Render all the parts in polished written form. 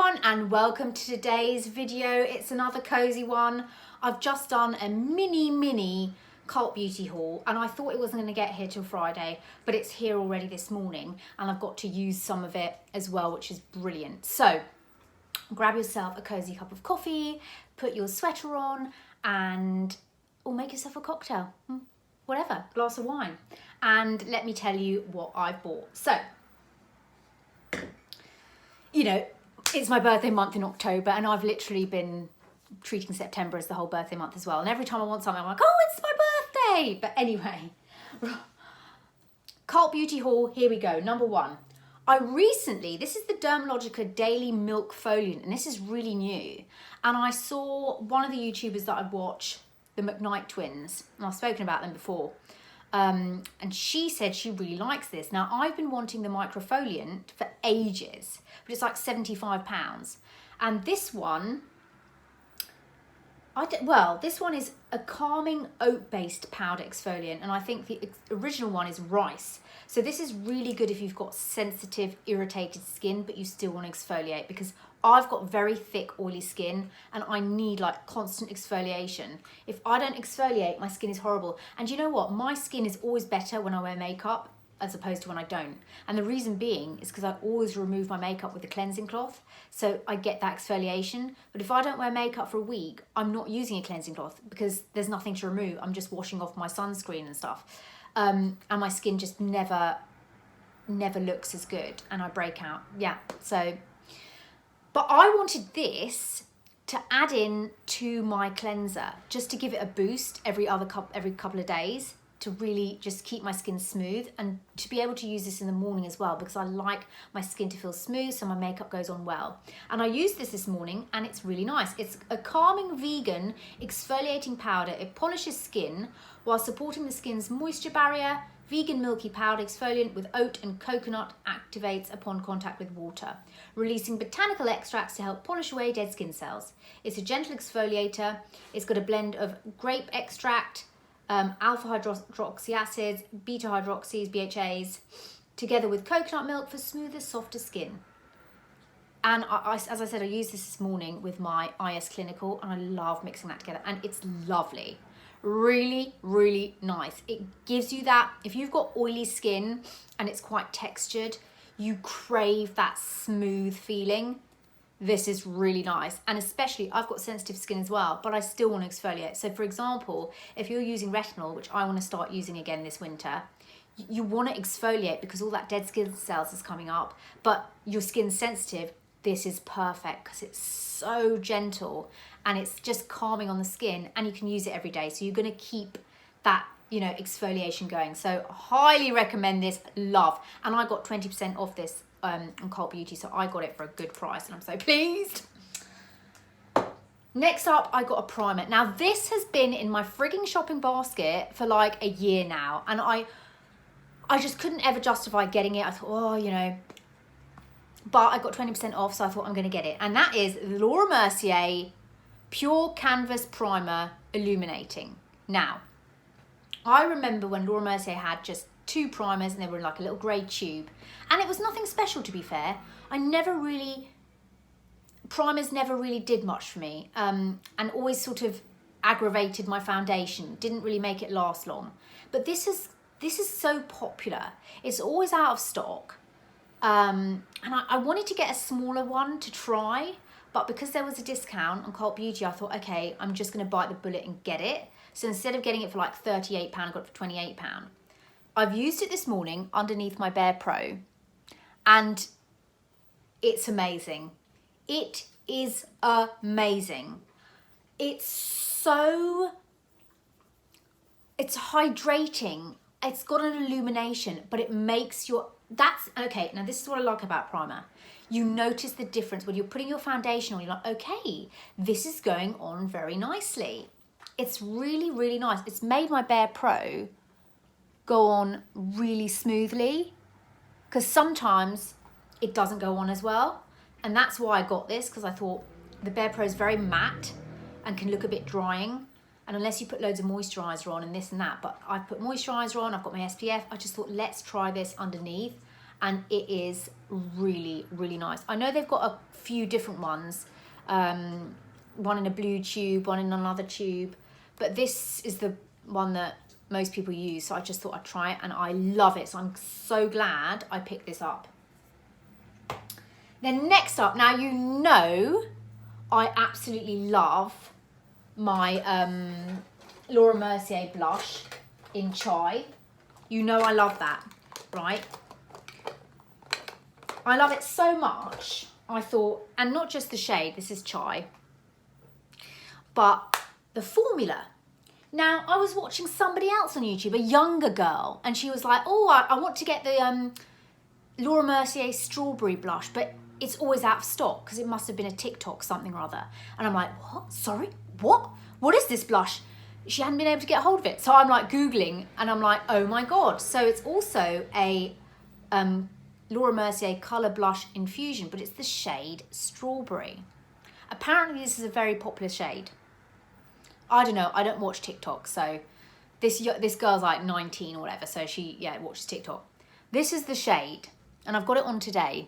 everyone and welcome to today's video. It's another cozy one. I've just done a mini Cult Beauty haul and I thought it wasn't going to get here till Friday, but it's here already this morning and I've got to use some of it as well, which is brilliant. So grab yourself a cozy cup of coffee, put your sweater on or make yourself a cocktail, whatever, glass of wine. And let me tell you what I've bought. So, you know, it's my birthday month in October and I've literally been treating September as the whole birthday month as well. And every time I want something, I'm like, oh, it's my birthday. But anyway, Cult Beauty haul, here we go. Number one, this is the Dermalogica Daily Milkfoliant, and this is really new. And I saw one of the YouTubers that I watch, the McKnight twins, and I've spoken about them before. And she said she really likes this. Now, I've been wanting the Microfoliant for ages, but it's like £75. And this one, this one is a calming oat-based powder exfoliant, and I think the original one is rice. So this is really good if you've got sensitive, irritated skin, but you still want to exfoliate, because I've got very thick, oily skin and I need like constant exfoliation. If I don't exfoliate, my skin is horrible. And you know what? My skin is always better when I wear makeup as opposed to when I don't. And the reason being is because I always remove my makeup with a cleansing cloth. So I get that exfoliation. But if I don't wear makeup for a week, I'm not using a cleansing cloth because there's nothing to remove. I'm just washing off my sunscreen and stuff. And my skin just never looks as good and I break out. Yeah, so... But I wanted this to add in to my cleanser, just to give it a boost every couple of days, to really just keep my skin smooth, and to be able to use this in the morning as well, because I like my skin to feel smooth so my makeup goes on well. And I used this morning and it's really nice. It's a calming vegan exfoliating powder. It polishes skin while supporting the skin's moisture barrier. Vegan milky powder exfoliant with oat and coconut activates upon contact with water, releasing botanical extracts to help polish away dead skin cells. It's a gentle exfoliator. It's got a blend of grape extract, alpha hydroxy acids, beta hydroxys, BHAs, together with coconut milk for smoother, softer skin. And as I said, I used this morning with my IS Clinical and I love mixing that together and it's lovely. Really nice. It gives you that, if you've got oily skin and it's quite textured, you crave that smooth feeling. This is really nice. And especially, I've got sensitive skin as well, but I still want to exfoliate. So for example, if you're using retinol, which I want to start using again this winter, you want to exfoliate because all that dead skin cells is coming up, but your skin's sensitive. This is perfect because it's so gentle and it's just calming on the skin, and you can use it every day. So you're going to keep that, you know, exfoliation going. So highly recommend this, love. And I got 20% off this on Cult Beauty, so I got it for a good price and I'm so pleased. Next up, I got a primer. Now this has been in my frigging shopping basket for like a year now, and I just couldn't ever justify getting it. I thought, oh, you know, but I got 20% off, so I thought I'm going to get it. And that is Laura Mercier Pure Canvas Primer Illuminating. Now, I remember when Laura Mercier had just 2 primers and they were in like a little grey tube. And it was nothing special, to be fair. Primers never really did much for me. And always sort of aggravated my foundation. Didn't really make it last long. But this is so popular. It's always out of stock. And I wanted to get a smaller one to try, but because there was a discount on Cult Beauty, I thought, okay, I'm just going to bite the bullet and get it. So instead of getting it for like £38, I got it for £28. I've used it this morning underneath my Bare Pro, and it's amazing. It is amazing. It's hydrating. It's got an illumination, but it makes okay, now this is what I like about primer. You notice the difference when you're putting your foundation on, you're like, okay, this is going on very nicely. It's really nice. It's made my Bare Pro go on really smoothly, because sometimes it doesn't go on as well. And that's why I got this, because I thought the Bare Pro is very matte and can look a bit drying. And unless you put loads of moisturiser on and this and that, but I've put moisturiser on, I've got my SPF, I just thought, let's try this underneath. and it is really, really nice. I know they've got a few different ones, one in a blue tube, one in another tube, but this is the one that most people use, so I just thought I'd try it, and I love it, so I'm so glad I picked this up. Then next up, now you know I absolutely love my Laura Mercier blush in Chai. You know I love that, right? I love it so much, I thought, and not just the shade, this is Chai, but the formula. Now, I was watching somebody else on YouTube, a younger girl, and she was like, oh, I want to get the Laura Mercier strawberry blush, but it's always out of stock because it must have been a TikTok something or other. And I'm like, what? Sorry? What? What is this blush? She hadn't been able to get hold of it. So I'm like Googling and I'm like, oh my God. So it's also a Laura Mercier Colour Blush Infusion, but it's the shade Strawberry. Apparently this is a very popular shade. I don't know, I don't watch TikTok, so this girl's like 19 or whatever, so she, yeah, watches TikTok. This is the shade, and I've got it on today.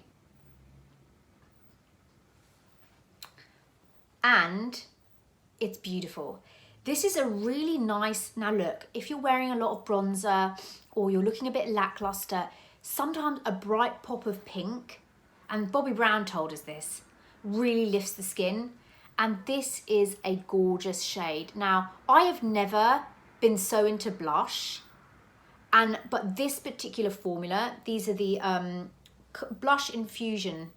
And it's beautiful. This is a really nice, now look, if you're wearing a lot of bronzer or you're looking a bit lackluster, sometimes a bright pop of pink, and Bobbi Brown told us this, really lifts the skin. And this is a gorgeous shade. Now, I have never been so into blush, but this particular formula, these are the Blush Infusion.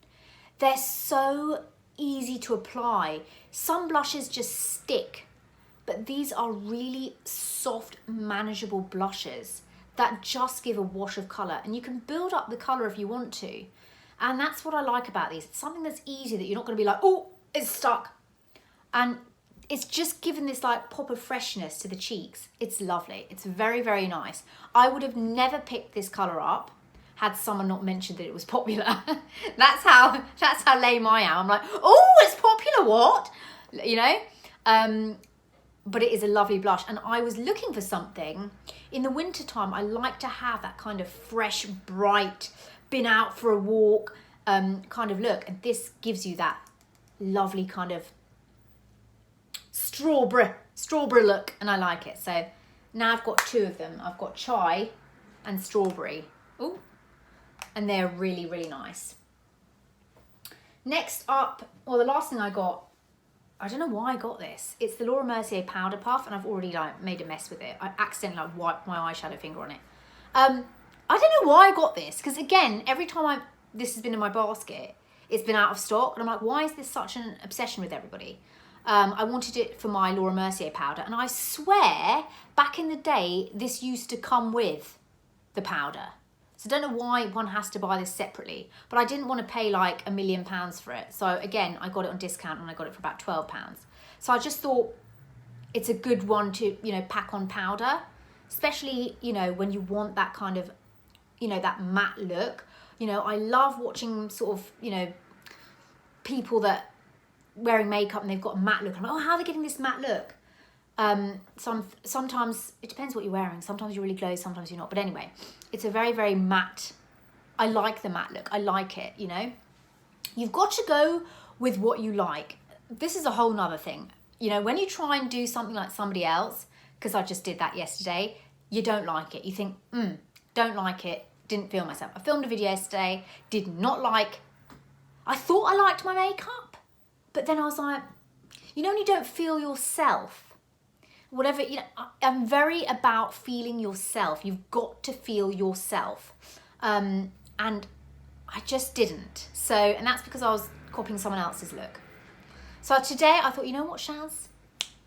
They're so easy to apply. Some blushes just stick, but these are really soft, manageable blushes that just give a wash of colour, and you can build up the colour if you want to. And that's what I like about these. It's something that's easy, that you're not going to be like, oh, it's stuck. And it's just given this like pop of freshness to the cheeks. It's lovely. It's very, very nice. I would have never picked this colour up had someone not mentioned that it was popular. that's how lame I am. I'm like, oh, it's popular, what? You know? But it is a lovely blush. And I was looking for something. In the wintertime, I like to have that kind of fresh, bright, been out for a walk kind of look. And this gives you that lovely kind of strawberry look, and I like it. So now I've got two of them. I've got Chai and Strawberry. Ooh, and they're really, really nice. Next up, well, the last thing I got, I don't know why I got this. It's the Laura Mercier Powder Puff, and I've already like made a mess with it. I accidentally like wiped my eyeshadow finger on it. I don't know why I got this, because again, every time this has been in my basket, it's been out of stock, and I'm like, why is this such an obsession with everybody? I wanted it for my Laura Mercier powder, and I swear back in the day this used to come with the powder, so I don't know why one has to buy this separately, but I didn't want to pay like £1 million for it, so again I got it on discount and I got it for about £12. So I just thought it's a good one to, you know, pack on powder, especially, you know, when you want that kind of, you know, that matte look. You know, I love watching sort of, you know, people that wearing makeup and they've got a matte look. I'm like, oh, how are they getting this matte look? Sometimes it depends what you're wearing. Sometimes you're really glowy, sometimes you're not. But anyway, it's a very, very matte. I like the matte look. I like it, you know. You've got to go with what you like. This is a whole nother thing. You know, when you try and do something like somebody else, because I just did that yesterday, you don't like it. You think, don't like it, didn't feel myself. I filmed a video yesterday, did not like, I thought I liked my makeup. But then I was like, you know, when you don't feel yourself, whatever, you know, I'm very about feeling yourself. You've got to feel yourself. And I just didn't. So, and that's because I was copying someone else's look. So today I thought, you know what, Shaz?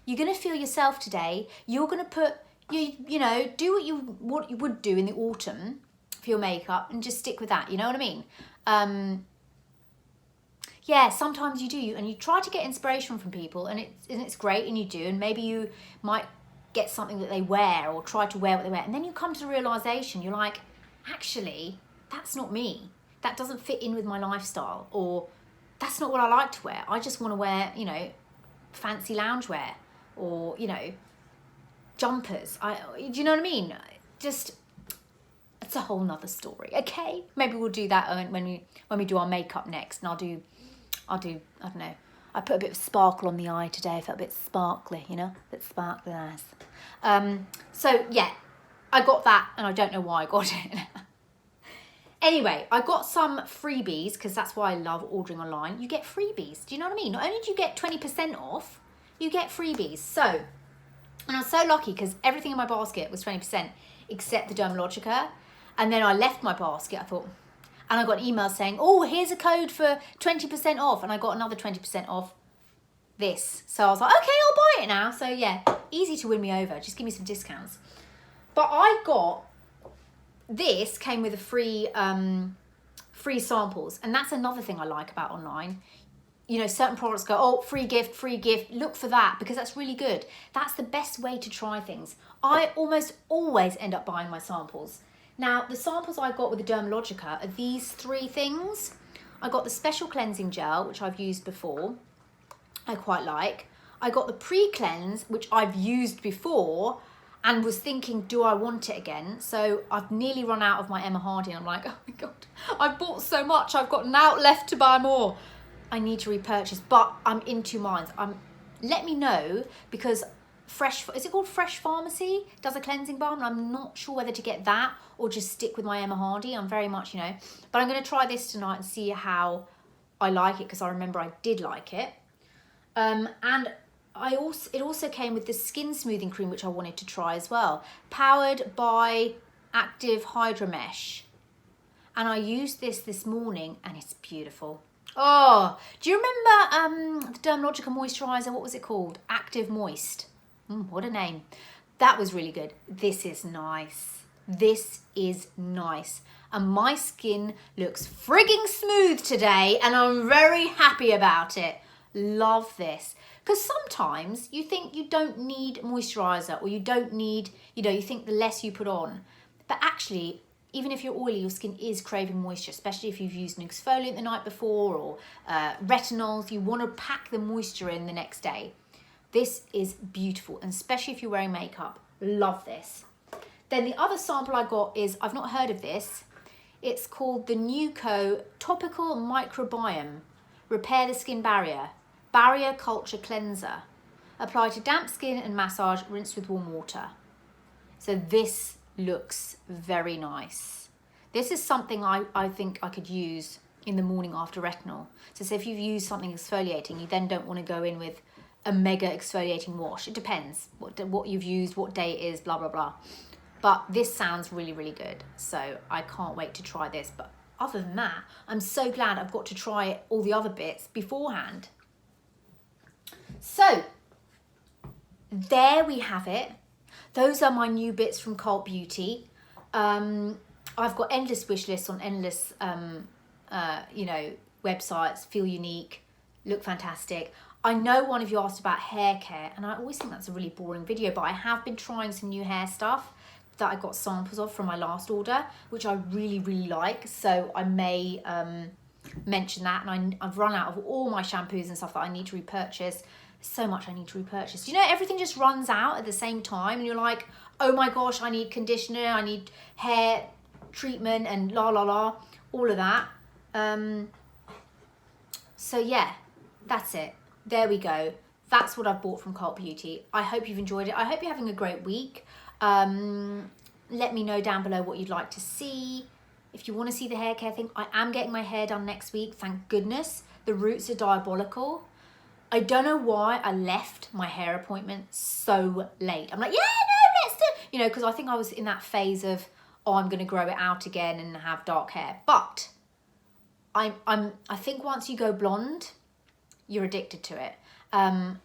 You're going to feel yourself today. You're going to put, you know, do what you would do in the autumn for your makeup and just stick with that. You know what I mean? Yeah, sometimes you do, and you try to get inspiration from people, and it's great, and you do, and maybe you might get something that they wear or try to wear what they wear, and then you come to the realization, you're like, actually, that's not me. That doesn't fit in with my lifestyle, or that's not what I like to wear. I just want to wear, you know, fancy loungewear, or, you know, jumpers. Do you know what I mean? Just that's a whole nother story. Okay, maybe we'll do that when we do our makeup next, and I'll do I don't know, I put a bit of sparkle on the eye today. I felt a bit sparkly, you know, a bit sparkly eyes. So yeah, I got that, and I don't know why I got it. Anyway, I got some freebies, because that's why I love ordering online. You get freebies. Do you know what I mean? Not only do you get 20% off, you get freebies. So, and I was so lucky because everything in my basket was 20% except the Dermalogica. And then I left my basket, I thought, and I got an email saying, oh, here's a code for 20% off. And I got another 20% off this. So I was like, okay, I'll buy it now. So yeah, easy to win me over. Just give me some discounts. But I got, this came with a free samples. And that's another thing I like about online. You know, certain products go, oh, free gift, look for that, because that's really good. That's the best way to try things. I almost always end up buying my samples. Now, the samples I got with the Dermalogica are these three things. I got the special cleansing gel, which I've used before. I quite like. I got the pre-cleanse, which I've used before and was thinking, do I want it again? So I've nearly run out of my Emma Hardy. And I'm like, oh my God, I've bought so much. I've got now left to buy more. I need to repurchase, but I'm in two minds. Let me know, because is it called Fresh Pharmacy does a cleansing balm, and I'm not sure whether to get that or just stick with my Emma Hardy. I'm very much, you know, but I'm going to try this tonight and see how I like it, because I remember I did like it. And it also came with the skin smoothing cream, which I wanted to try as well, powered by Active Hydra Mesh, and I used this morning, and it's beautiful. Oh, do you remember the Dermalogica moisturiser? What was it called? Active Moist. What a name. That was really good. This is nice. This is nice. And my skin looks frigging smooth today, and I'm very happy about it. Love this. Because sometimes you think you don't need moisturiser, or you don't need, you know, you think the less you put on. But actually, even if you're oily, your skin is craving moisture, especially if you've used an exfoliant the night before, or retinols. You want to pack the moisture in the next day. This is beautiful, and especially if you're wearing makeup. Love this. Then the other sample I got is, I've not heard of this. It's called the Nuco Topical Microbiome Repair the Skin Barrier Culture Cleanser. Apply to damp skin and massage, rinse with warm water. So this looks very nice. This is something I think I could use in the morning after retinol. So say if you've used something exfoliating, you then don't want to go in with a mega exfoliating wash. It depends what you've used, what day it is, blah, blah, blah. But this sounds really, really good. So I can't wait to try this. But other than that, I'm so glad I've got to try all the other bits beforehand. So there we have it. Those are my new bits from Cult Beauty. I've got endless wish lists on endless, you know, websites. Feel unique, look fantastic. I know one of you asked about hair care, and I always think that's a really boring video, but I have been trying some new hair stuff that I got samples of from my last order, which I really, really like. So I may mention that, and I've run out of all my shampoos and stuff that I need to repurchase. So much I need to repurchase. You know, everything just runs out at the same time, and you're like, oh my gosh, I need conditioner, I need hair treatment, and la la la, all of that. So yeah, that's it. There we go. That's what I've bought from Cult Beauty. I hope you've enjoyed it. I hope you're having a great week. Let me know down below what you'd like to see. If you want to see the hair care thing, I am getting my hair done next week, thank goodness. The roots are diabolical. I don't know why I left my hair appointment so late. I'm like, yeah, no, let's do it. You know, because I think I was in that phase of, oh, I'm going to grow it out again and have dark hair. But I think once you go blonde, you're addicted to it. And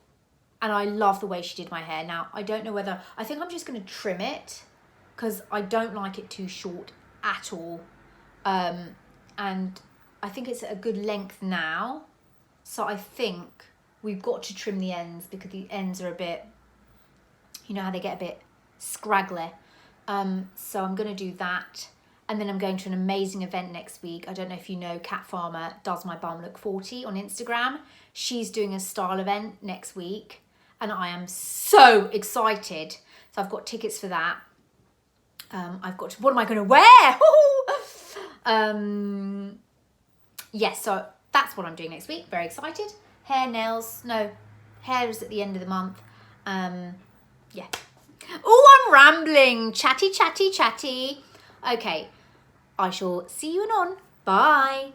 I love the way she did my hair. Now, I don't know whether, I think I'm just going to trim it because I don't like it too short at all. And I think it's at a good length now. So I think we've got to trim the ends because the ends are a bit, you know how they get a bit scraggly. So I'm going to do that. And then I'm going to an amazing event next week. I don't know if you know, Cat Farmer does my bum look 40 on Instagram. She's doing a style event next week. And I am so excited. So I've got tickets for that. I've got to, what am I going to wear? Yes, so that's what I'm doing next week. Very excited. Hair, nails, no, hair is at the end of the month. Yeah. Oh, I'm rambling. Chatty, chatty, chatty. Okay, I shall see you anon. Bye.